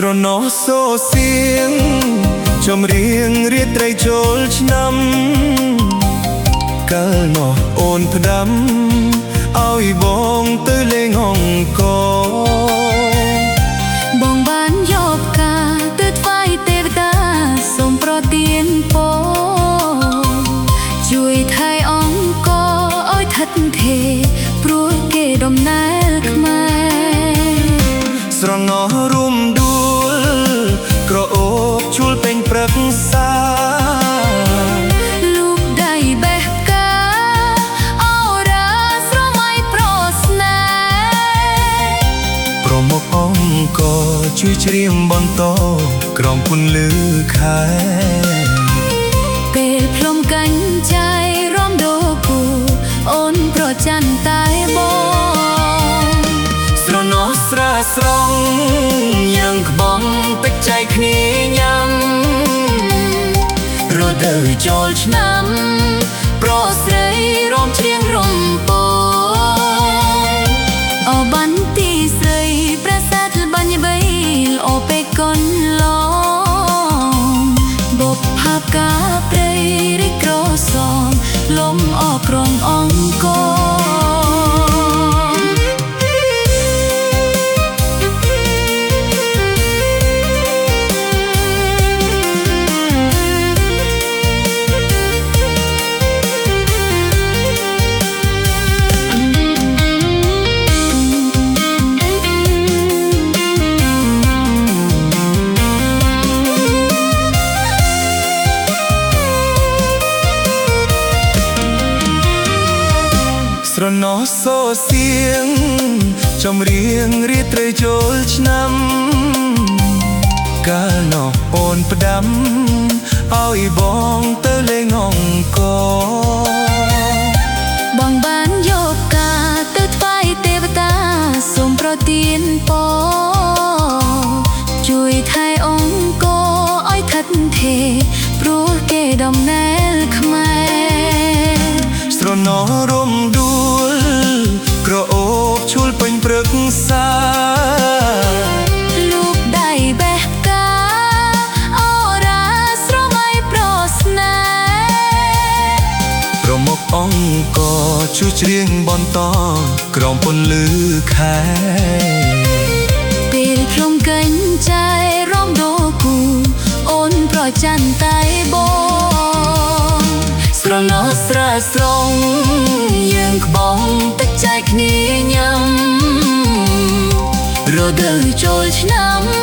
ស្រណោះសូសៀងចំរៀងរាត្រីចូលឆ្នាំកាលនោះអូនផ្ដាំឲ្យបងទៅលេងអង្គរបងបានយកការទៅថ្វាយទេវតាសូមប្រទានពរជួយថែអង្គរឲ្យឋិតថេរព្រោះគេដំណើរខ្មែរស្រណោះរួមដួលក្រអូបជួលពេញព្រឹក្សាលោកដៃបេះកាអូរ៉ាស្រមៃប្រស្នេហ៍ប្រមុខអង្គរជួយច្រៀងបន្តក្រំពន្លឺខែពេលភ្លុំកាញ់ចៃរំដោគូអូនប្រច័ណ្ឌតែបងស្រណោះស្រាស្រង់យ៉ាងក្បងទឹកចៃគ្នាញ៉ាំរដូវចូលឆ្នាំប្រស្រីរំច្រៀងរំពងអបានទីស្រីប្រាសាទបាញ់បីល្អពេកកូនឡងបុព្វកាព្រៃរិចក្រសមលំអក្រងអង្គរស្រណោះសូសៀងចំរៀងរាត្រីចូលឆ្នាំកាលនោះអូនផ្ដាំឲ្យបងទៅលេងអង្គរបងបានយកការទៅថ្វាយទេវតាសូមប្រទានពរជួយថែអង្គរឲ្យឋិតថេរព្រោះគេដំណើរខ្មែរស្រណោះរំដួលក្រអូបឈូលពេញព្រឹក្សាលោកដៃបេះកាអូរ៉ាស្រមៃប្រស្នេហ៍ប្រមុខអង្គរជួយច្រៀងបន្តក្រំពន្លឺខែពេលភ្លុំកាញ់ចៃរំដោគូអូនប្រច័ណ្ឌតែបងស្រណោះស្រាស្រង់យើងក្បងទឹកចែកគ្នាញ៉ាំរដូវចូលឆ្នាំ